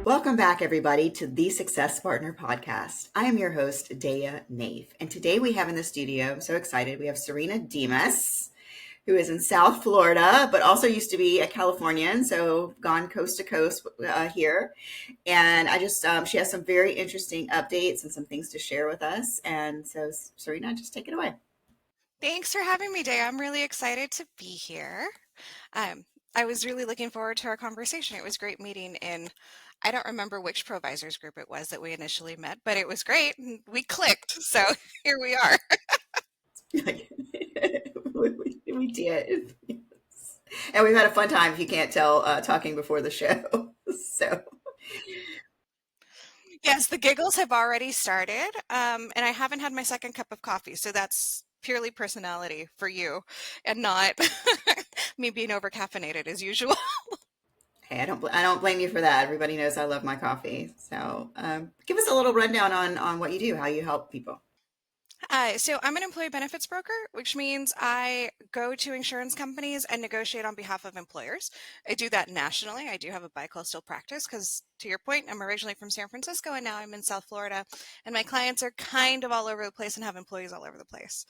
Welcome back, everybody, to the Success Partner Podcast. I am your host, Daya Naef, and today we have in the studio, I'm so excited, we have Sirena Dimas, who is in South Florida, but also used to be a Californian, so gone coast to coast here. And she has some very interesting updates and some things to share with us. And so, Serena, just take it away. Thanks for having me, Day. I'm really excited to be here. I was really looking forward to our conversation. It was great meeting I don't remember which provisors group it was that we initially met, but it was great. And we clicked. So here we are. We did. And we've had a fun time, if you can't tell, talking before the show. So, Yes, the giggles have already started. And I haven't had my second cup of coffee. So that's purely personality for you and not me being over caffeinated as usual. hey, I don't blame you for that. Everybody knows I love my coffee. So, give us a little rundown on what you do, how you help people. So I'm an employee benefits broker, which means I go to insurance companies and negotiate on behalf of employers. I do that nationally. I do have a bi-coastal practice because, to your point, I'm originally from San Francisco and now I'm in South Florida, and my clients are kind of all over the place and have employees all over the place.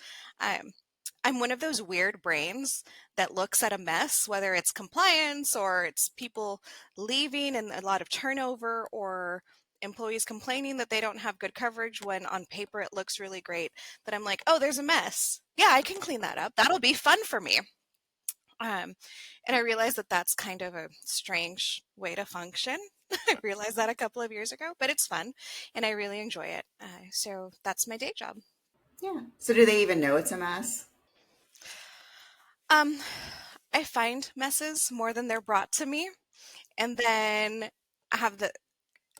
I'm one of those weird brains that looks at a mess, whether it's compliance or it's people leaving and a lot of turnover or employees complaining that they don't have good coverage when on paper it looks really great, that I'm like, oh, there's a mess. Yeah, I can clean that up. That'll be fun for me. And I realized that that's kind of a strange way to function. I realized that a couple of years ago, but it's fun and I really enjoy it. So that's my day job. Yeah. So, do they even know it's a mess? Um, I find messes more than they're brought to me. And then I have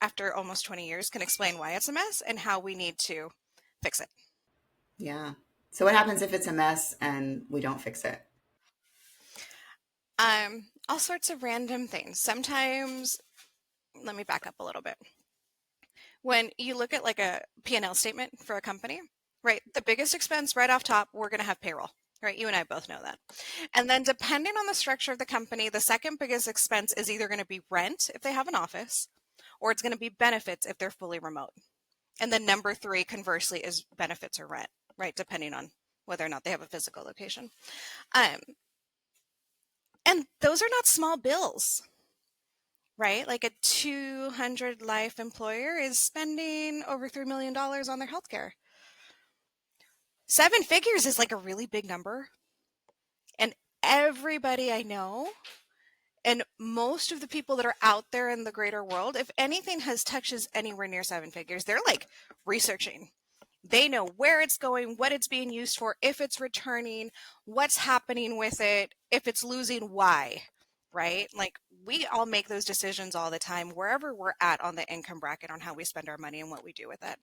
after almost 20 years, can explain why it's a mess and how we need to fix it. Yeah. So, what happens if it's a mess and we don't fix it? All sorts of random things. Sometimes, let me back up a little bit. When you look at like a P&L statement for a company, right? The biggest expense right off top, we're going to have payroll, right? You and I both know that. And then depending on the structure of the company, the second biggest expense is either going to be rent if they have an office, or it's going to be benefits if they're fully remote. And then number three, conversely, is benefits or rent, right? Depending on whether or not they have a physical location. Um, and those are not small bills, right? Like a 200 life employer is spending over $3 million on their healthcare. Seven figures is like a really big number. And everybody I know, and most of the people that are out there in the greater world, if anything touches anywhere near seven figures, they're like researching. They know where it's going, what it's being used for, if it's returning, what's happening with it, if it's losing, why, right? Like we all make those decisions all the time, wherever we're at on the income bracket on how we spend our money and what we do with it.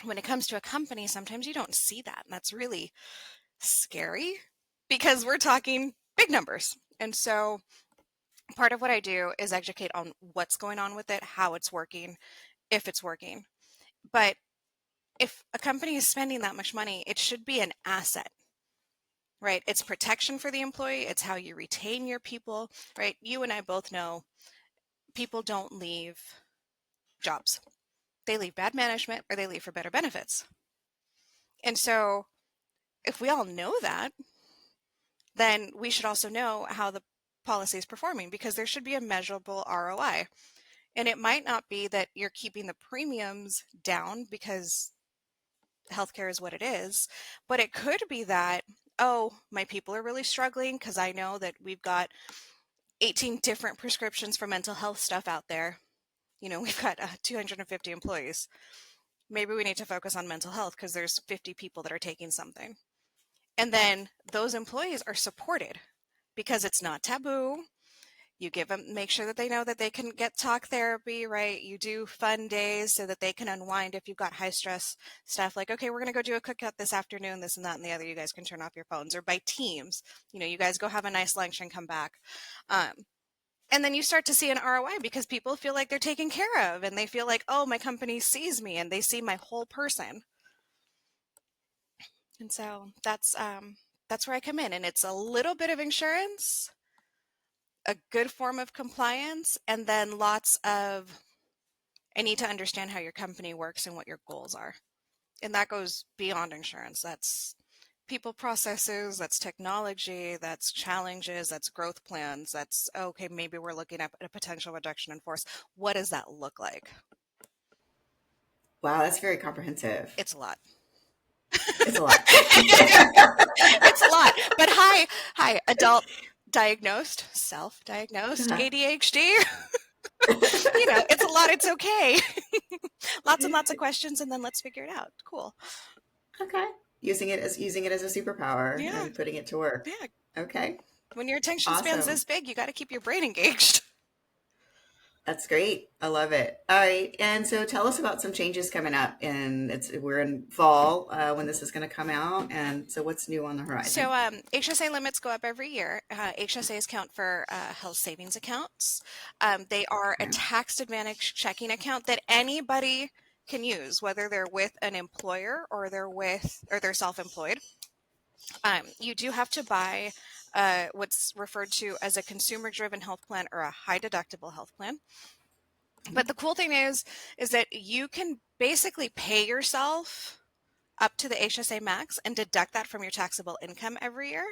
When it comes to a company, sometimes you don't see that. And that's really scary because we're talking big numbers. And so part of what I do is educate on what's going on with it, how it's working, if it's working. But if a company is spending that much money, it should be an asset, right? It's protection for the employee. It's how you retain your people, right? You and I both know people don't leave jobs. They leave bad management or they leave for better benefits. And so if we all know that, then we should also know how the policy is performing because there should be a measurable ROI. And it might not be that you're keeping the premiums down because healthcare is what it is, but it could be that, oh, my people are really struggling because I know that we've got 18 different prescriptions for mental health stuff out there. We've got 250 employees. Maybe we need to focus on mental health because there's 50 people that are taking something. And then those employees are supported because it's not taboo. You give them, make sure that they know that they can get talk therapy, right? You do fun days so that they can unwind if you've got high stress stuff like, okay, we're going to go do a cookout this afternoon, this and that and the other. You guys can turn off your phones, or by teams, you guys go have a nice lunch and come back. And then you start to see an ROI because people feel like they're taken care of and they feel like, oh, my company sees me and they see my whole person. And so that's where I come in, and it's a little bit of insurance, a good form of compliance, and then lots of, I need to understand how your company works and what your goals are. And that goes beyond insurance. That's people, processes, that's technology, that's challenges, that's growth plans, that's, okay, maybe we're looking at a potential reduction in force. What does that look like? Wow, that's very comprehensive. It's a lot. It's a lot. It's a lot. But hi, adult diagnosed, self-diagnosed Uh-huh. ADHD. It's a lot. It's okay. Lots and lots of questions, and then let's figure it out. Cool. Okay. Using it as a superpower Yeah. and putting it to work. Yeah. Okay. When your attention span's Awesome. this big, you got to keep your brain engaged. That's great. I love it. All right. And so tell us about some changes coming up. And we're in fall when this is going to come out. And so what's new on the So horizon? HSA limits go up every year. HSAs count for health savings accounts. They are a Okay. tax advantage checking account that anybody can use, whether they're with an employer or they're self-employed. You do have to buy what's referred to as a consumer-driven health plan or a high-deductible health plan. But the cool thing is that you can basically pay yourself up to the HSA max and deduct that from your taxable income every year.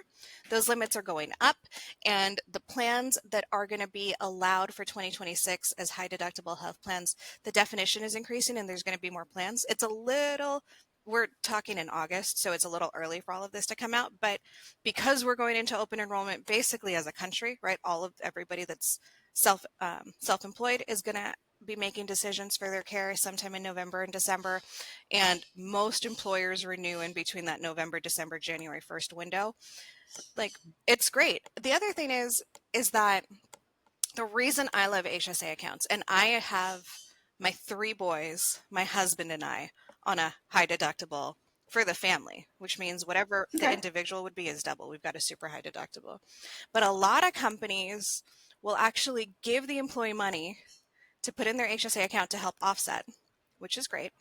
Those limits are going up, and the plans that are going to be allowed for 2026 as high deductible health plans, the definition is increasing and there's going to be more plans. We're talking in August, so it's a little early for all of this to come out, but because we're going into open enrollment basically as a country, right? Everybody that's self-employed is going to be making decisions for their care sometime in November and December, and most employers renew in between that November, December, January 1st window. Like, it's great. The other thing is that the reason I love HSA accounts, and I have my 3 boys, my husband and I, on a high deductible for the family, which means whatever the Okay. individual would be is double. We've got a super high deductible. But a lot of companies will actually give the employee money to put in their HSA account to help offset, which is great.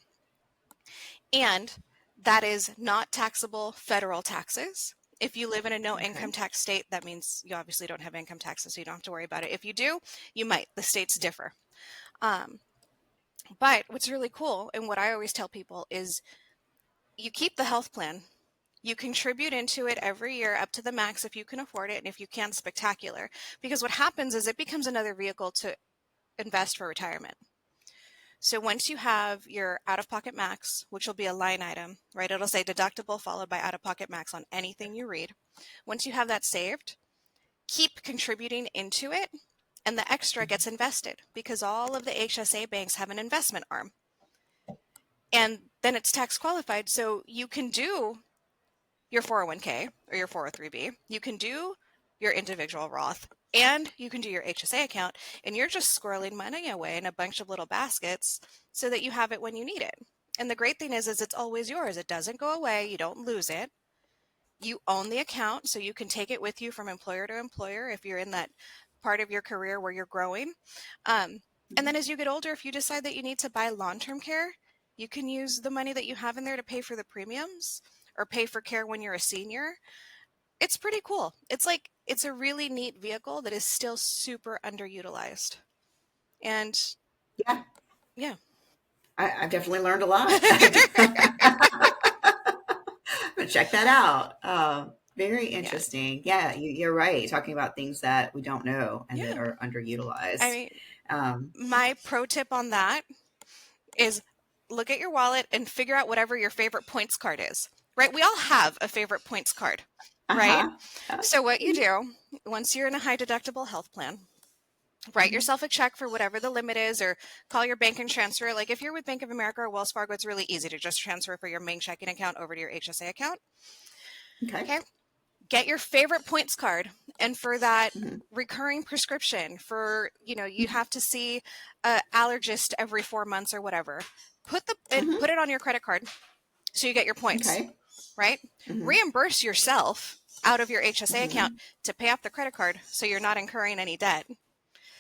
And that is not taxable federal taxes. If you live in a no income Okay. tax state, that means you obviously don't have income taxes, so you don't have to worry about it. If you do, you might. The states differ. Um, but what's really cool, and what I always tell people, is you keep the health plan. You contribute into it every year up to the max if you can afford it, and if you can, spectacular. Because what happens is it becomes another vehicle to invest for retirement. So once you have your out-of-pocket max, which will be a line item, right? It'll say deductible followed by out-of-pocket max on anything you read. Once you have that saved, keep contributing into it, and the extra gets invested because all of the HSA banks have an investment arm. And then it's tax qualified, so you can do your 401k or your 403b. You can do your individual Roth, and you can do your HSA account, and you're just squirreling money away in a bunch of little baskets so that you have it when you need it. And the great thing is it's always yours. It doesn't go away. You don't lose it. You own the account, so you can take it with you from employer to employer if you're in that part of your career where you're growing. And then as you get older, if you decide that you need to buy long-term care, you can use the money that you have in there to pay for the premiums or pay for care when you're a senior. It's pretty cool. It's a really neat vehicle that is still super underutilized. And Yeah. yeah. I've definitely learned a lot. Check that out. Very Yeah. interesting. Yeah, you're right. Talking about things that we don't know and that Yeah. are I underutilized. mean, Um, my pro tip on that is look at your wallet and figure out whatever your favorite points card is. Right? We all have a favorite points card, right? uh-huh. So what you do once you're in a high deductible health plan, write Mhm. yourself a check for whatever the limit is, or call your bank and transfer. Like if you're with Bank of America or Wells Fargo, it's really easy to just transfer for your main checking account over to your HSA account. Okay. Okay. Get your favorite points card. And for that Mhm. recurring prescription for, you Mhm. have to see an allergist every 4 months or whatever, Mhm. put it on your credit card so you get your points, Okay. right? Mhm. Reimburse yourself out of your HSA account Mhm. to pay off the credit card so you're not incurring any debt.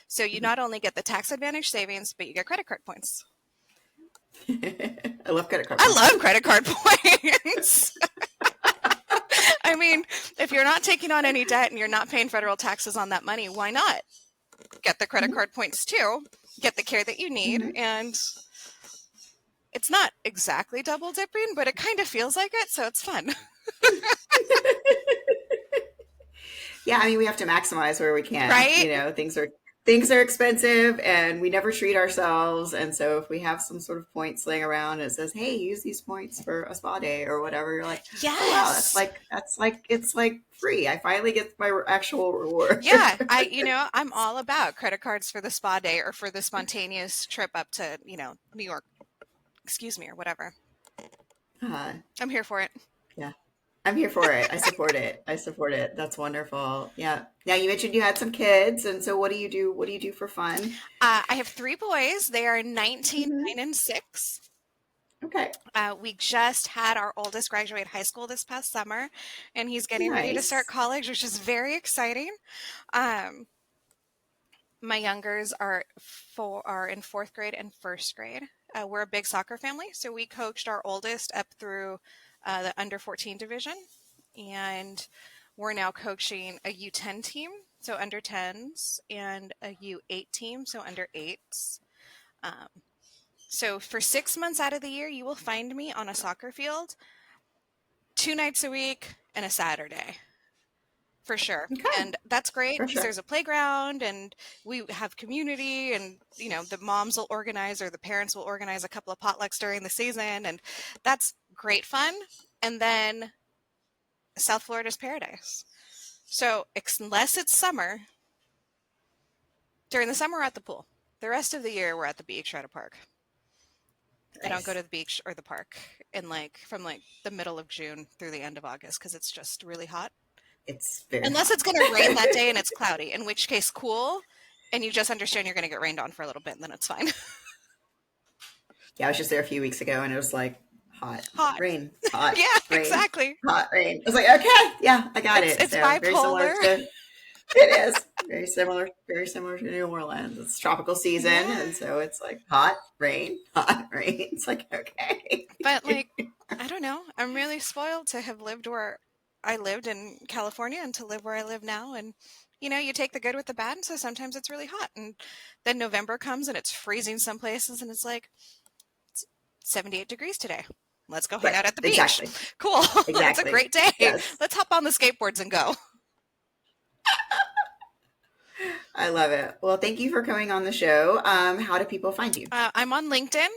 So you Mhm. not only get the tax advantage savings, but you get credit card points. I love credit card I points love too. credit card points. I mean, If you're not taking on any debt and you're not paying federal taxes on that money, why not? Get the credit card points too, get the care that you need, and it's not exactly double dipping, but it kind of feels like it, so it's fun. Yeah, I mean, we have to maximize where we can. Right? Things are expensive, and we never treat ourselves. And so, if we have some sort of points laying around, and it says, "Hey, use these points for a spa day or whatever," you're like, "Oh wow, Yes. that's like it's like free. I finally get my actual reward." Yeah, I'm all about credit cards for the spa day or for the spontaneous trip up to, New York, excuse me, or whatever. I'm here for it. Yeah. I'm here for it. I support it. I support it. That's wonderful. Yeah. Now you mentioned you had some kids, and so what do you do? What do you do for fun? I have 3 boys. They are 19, 9, and 6. Okay. We just had our oldest graduate high school this past summer, and he's getting ready to start college, which is very exciting. My youngers are in 4th grade and 1st grade. We're a big soccer family, so we coached our oldest up through the under 14 division, and we're now coaching a U10 team, so under 10s, and a U8 team, so under 8s. So for 6 months out of the year, you will find me on a soccer field 2 nights a week and a Saturday. For sure. Okay. And that's great because sure. There's a playground and we have community, and the moms will organize or the parents will organize a couple of potlucks during the season, and that's great fun. And then South Florida's paradise. So unless it's summer, during the summer we're at the pool. The rest of the year we're at the beach or at a park. Nice. I don't go to the beach or the park in from the middle of June through the end of August because it's just really hot. It's very Unless hot. It's going to rain that day and it's cloudy, in which case cool, and you just understand you're going to get rained on for a little bit, and then it's fine. Yeah, I was just there a few weeks ago, and it was like hot, rain, hot, yeah, rain, exactly, hot, rain. I was like, okay, yeah, I got it. It's bipolar. It is very similar to New Orleans. It's tropical season, and so it's like hot, rain. It's like, okay. But I don't know. I'm really spoiled to have lived where I lived in California and to live where I live now. And, you take the good with the bad. And so sometimes it's really hot. And then November comes and it's freezing some places. And it's like, it's 78 degrees today. Let's go hang out at the beach. Exactly. Cool. Exactly. It's a great day. Yes. Let's hop on the skateboards and go. I love it. Well, thank you for coming on the show. How do people find you? I'm on LinkedIn.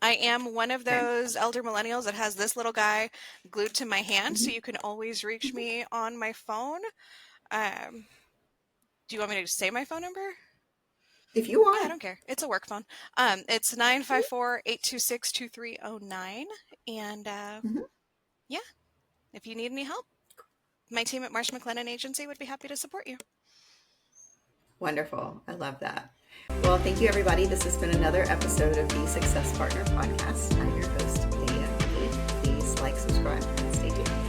I am one of those elder millennials that has this little guy glued to my hand, so you can always reach me on my phone. Do you want me to say my phone number? If you want. I don't care. It's a work phone. It's 954-826-2309. And yeah, if you need any help, my team at Marsh McLennan Agency would be happy to support you. Wonderful. I love that. Well, thank you, everybody. This has been another episode of the Success Partner Podcast. I'm your host, Daya Naef. Please like, subscribe, and stay tuned.